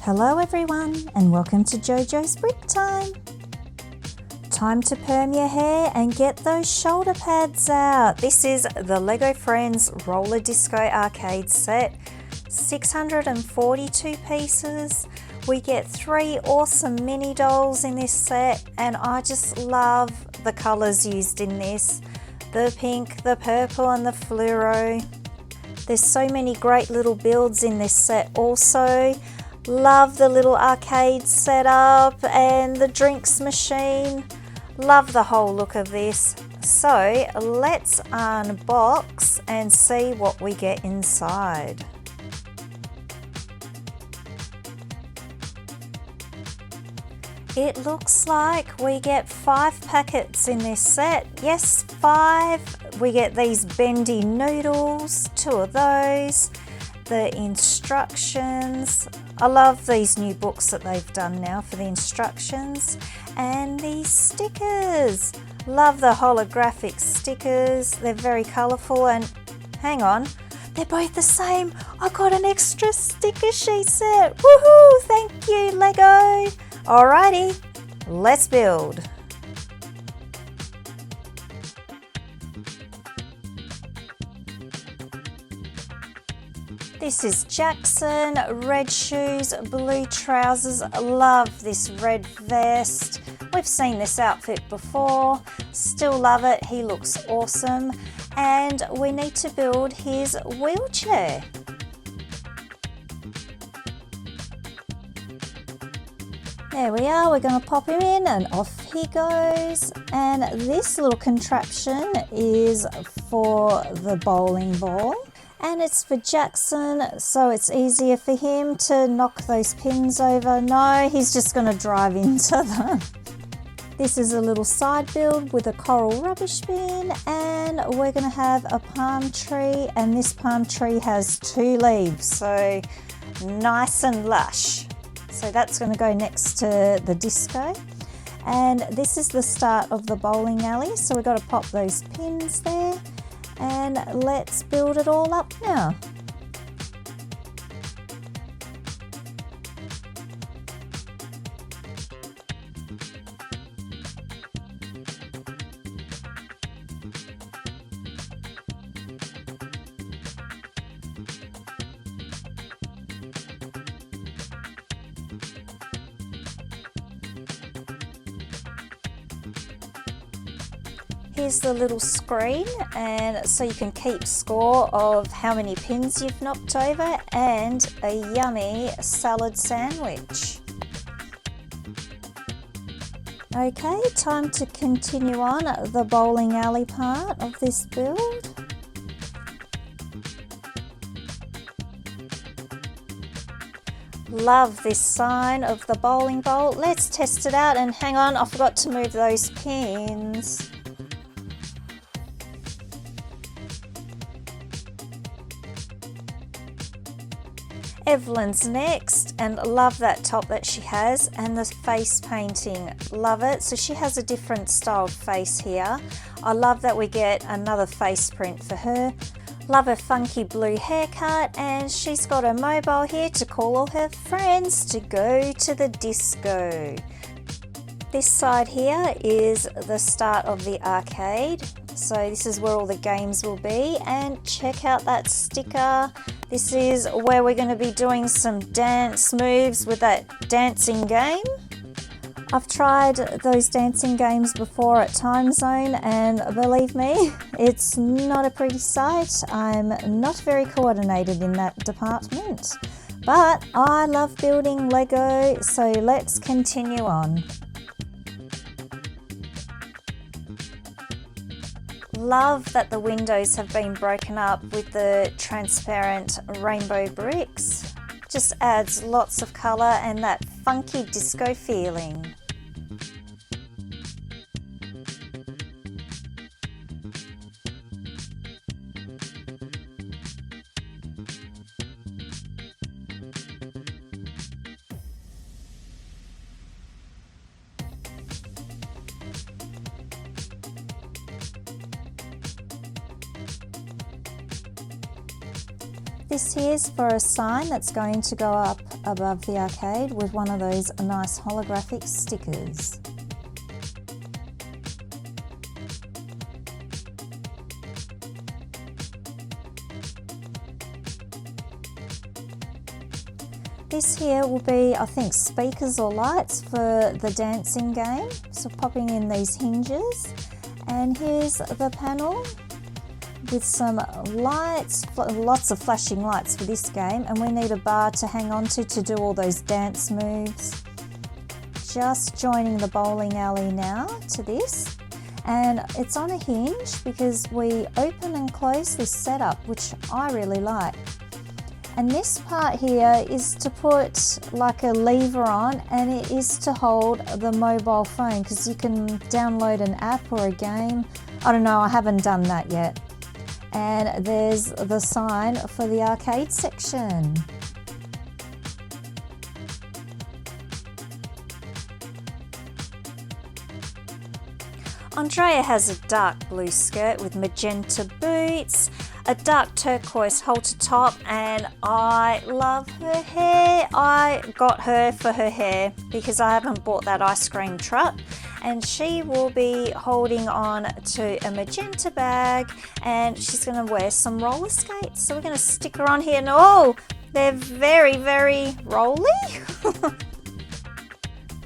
Hello everyone and welcome to JoJo's Brick Time. Time to perm your hair and get those shoulder pads out. This is the Lego Friends Roller Disco Arcade set. 642 pieces. We get 3 awesome mini dolls in this set and I just love the colours used in this. The pink, the purple and the fluoro. There's so many great little builds in this set also. Love the little arcade setup and the drinks machine. Love the whole look of this. So let's unbox and see what we get inside. It looks like we get 5 packets in this set. Yes, 5. We get these bendy noodles, 2 of those. The instructions. I love these new books that they've done now for the instructions. And these stickers. Love the holographic stickers. They're very colourful and hang on, they're both the same. I got an extra sticker sheet set. Woohoo! Thank you, Lego. Alrighty, let's build. This is Jackson, red shoes, blue trousers. Love this red vest. We've seen this outfit before. Still love it. He looks awesome. And we need to build his wheelchair. There we are. We're going to pop him in and off he goes. And this little contraption is for the bowling ball. And it's for Jackson, so it's easier for him to knock those pins over. No, he's just going to drive into them. This is a little side build with a coral rubbish bin, and we're going to have a palm tree, and this palm tree has 2 leaves, so nice and lush. So that's going to go next to the disco. And this is the start of the bowling alley, so we've got to pop those pins there. And let's build it all up now. Here's the little screen, and so you can keep score of how many pins you've knocked over, and a yummy salad sandwich. Okay, time to continue on the bowling alley part of this build. Love this sign of the bowling ball. Let's test it out, and hang on, I forgot to move those pins. Evelyn's next, and love that top that she has and the face painting, love it. So she has a different style face here. I love that we get another face print for her. Love her funky blue haircut, and she's got a mobile here to call all her friends to go to the disco. This side here is the start of the arcade. So this is where all the games will be, and check out that sticker. This is where we're going to be doing some dance moves with that dancing game. I've tried those dancing games before at Time Zone, and believe me, it's not a pretty sight. I'm not very coordinated in that department, but I love building Lego, so let's continue on. Love that the windows have been broken up with the transparent rainbow bricks. Just adds lots of colour and that funky disco feeling. This here's for a sign that's going to go up above the arcade with one of those nice holographic stickers. This here will be, I think, speakers or lights for the dancing game. So popping in these hinges. And here's the panel with some lights, lots of flashing lights for this game. And we need a bar to hang on to do all those dance moves. Just joining the bowling alley now to this. And it's on a hinge because we open and close this setup, which I really like. And this part here is to put like a lever on, and it is to hold the mobile phone because you can download an app or a game. I don't know, I haven't done that yet. And there's the sign for the arcade section. Andrea has a dark blue skirt with magenta boots, a dark turquoise halter top, and I love her hair. I got her for her hair because I haven't bought that ice cream truck, and she will be holding on to a magenta bag, and she's going to wear some roller skates. So we're going to stick her on here, and oh, they're very, very rolly.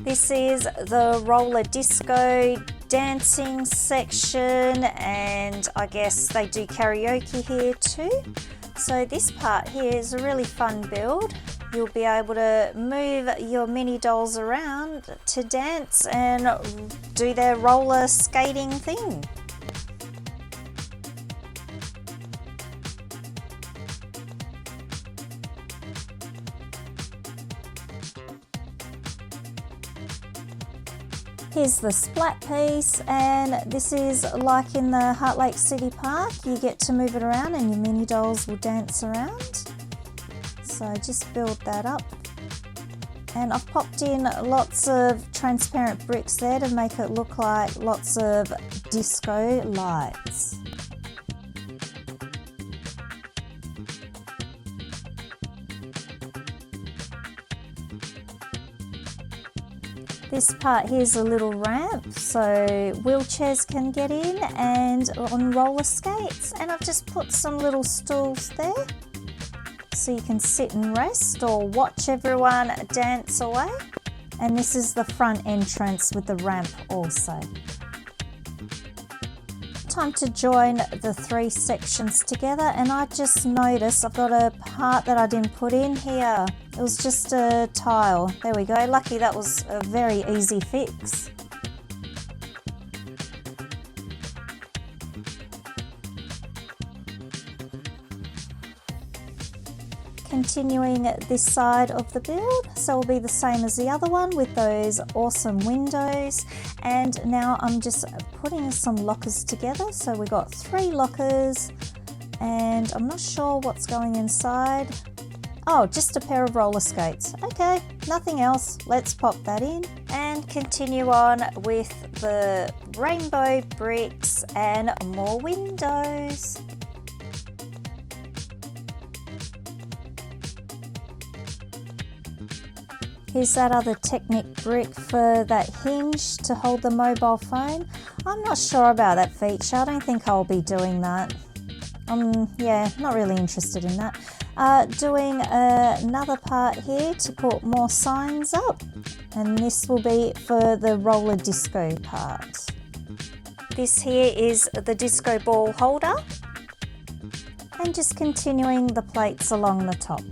This is the roller disco dancing section, and I guess they do karaoke here too. So this part here is a really fun build. You'll be able to move your mini dolls around to dance and do their roller skating thing. Here's the splat piece, and this is like in the Heart Lake City Park. You get to move it around and your mini dolls will dance around. So just build that up. And I've popped in lots of transparent bricks there to make it look like lots of disco lights. This part here is a little ramp so wheelchairs can get in, and on roller skates, and I've just put some little stools there so you can sit and rest or watch everyone dance away. And this is the front entrance with the ramp also. Time to join the three sections together, and I just noticed I've got a part that I didn't put in here. It was just a tile. There we go. Lucky that was a very easy fix. Continuing this side of the build, so it'll be the same as the other one with those awesome windows. And now I'm just putting some lockers together. So we got 3 lockers, and I'm not sure what's going inside. Oh, just a pair of roller skates. Okay, nothing else. Let's pop that in and continue on with the rainbow bricks and more windows. Here's that other Technic brick for that hinge to hold the mobile phone. I'm not sure about that feature. I don't think I'll be doing that. Yeah, not really interested in that. Doing another part here to put more signs up, and this will be for the roller disco part. This here is the disco ball holder, and just continuing the plates along the top.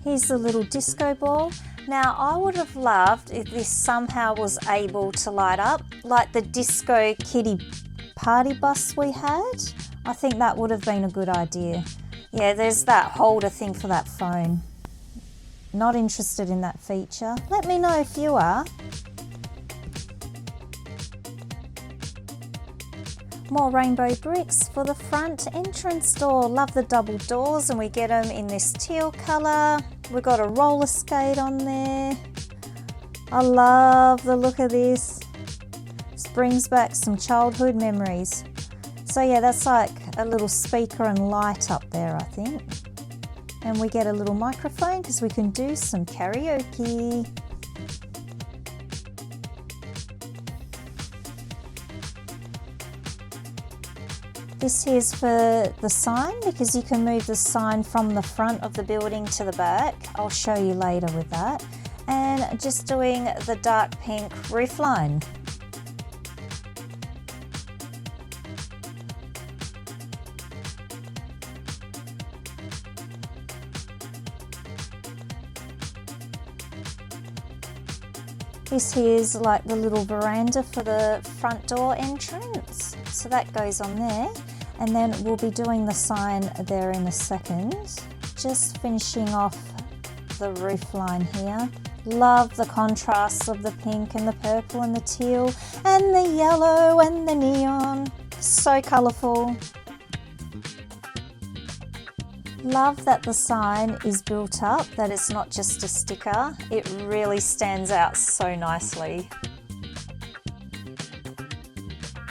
Here's the little disco ball. Now I would have loved if this somehow was able to light up like the disco kitty party bus we had. I think that would have been a good idea. Yeah, there's that holder thing for that phone. Not interested in that feature. Let me know if you are. More rainbow bricks for the front entrance door. Love the double doors, and we get them in this teal colour. We've got a roller skate on there. I love the look of this. This brings back some childhood memories. So yeah, that's like a little speaker and light up there, I think. And we get a little microphone because we can do some karaoke. This here's for the sign because you can move the sign from the front of the building to the back. I'll show you later with that. And just doing the dark pink roof line. This here's like the little veranda for the front door entrance. So that goes on there. And then we'll be doing the sign there in a second. Just finishing off the roof line here. Love the contrasts of the pink and the purple and the teal and the yellow and the neon. So colourful. Love that the sign is built up, that it's not just a sticker. It really stands out so nicely.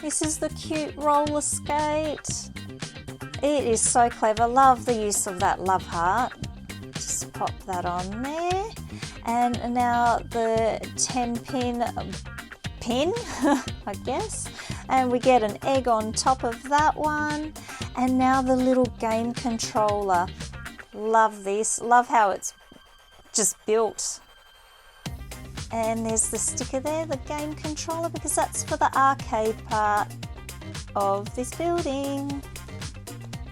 This is the cute roller skate. It is so clever. Love the use of that love heart. Just pop that on there. And now the 10-pin pin, I guess. And we get an egg on top of that one. And now the little game controller. Love this. Love how it's just built. And there's the sticker there, the game controller, because that's for the arcade part of this building.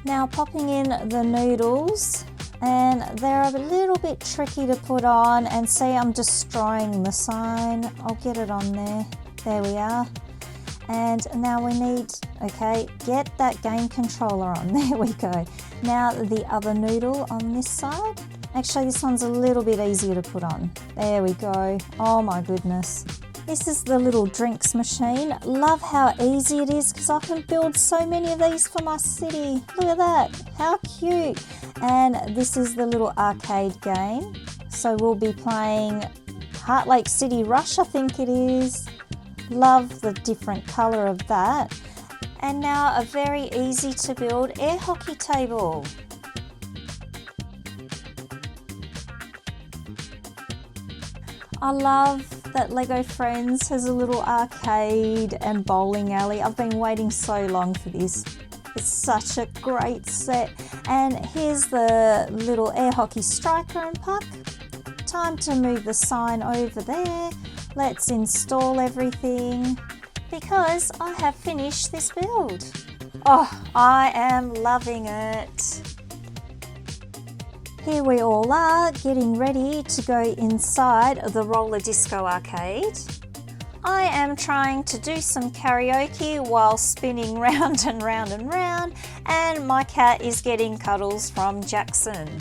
Now popping in the noodles, and they're a little bit tricky to put on, and see I'm destroying the sign. I'll get it on there. There we are. And now we need, okay, get that game controller on. There we go. Now the other noodle on this side. Actually, this one's a little bit easier to put on. There we go. Oh my goodness. This is the little drinks machine. Love how easy it is because I can build so many of these for my city. Look at that. How cute. And this is the little arcade game. So we'll be playing Heart Lake City Rush, I think it is. Love the different colour of that. And now a very easy to build air hockey table. I love that Lego Friends has a little arcade and bowling alley. I've been waiting so long for this. It's such a great set. And here's the little air hockey striker and puck. Time to move the sign over there. Let's install everything because I have finished this build. Oh, I am loving it. Here we all are getting ready to go inside the roller disco arcade. I am trying to do some karaoke while spinning round and round and round, and my cat is getting cuddles from Jackson.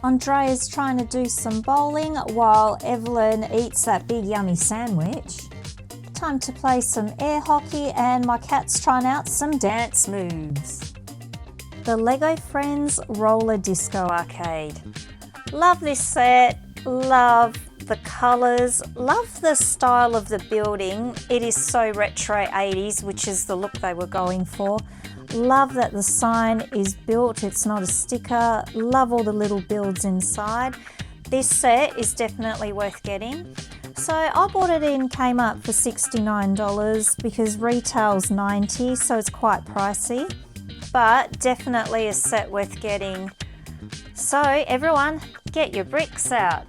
Andrea's trying to do some bowling while Evelyn eats that big yummy sandwich. Time to play some air hockey, and my cat's trying out some dance moves. The Lego Friends Roller Disco Arcade. Love this set, love the colours, love the style of the building. It is so retro 80s, which is the look they were going for. Love that the sign is built, it's not a sticker. Love all the little builds inside. This set is definitely worth getting. So I bought it in Kmart for $69 because retail's $90, so it's quite pricey. But definitely a set worth getting. So everyone, get your bricks out.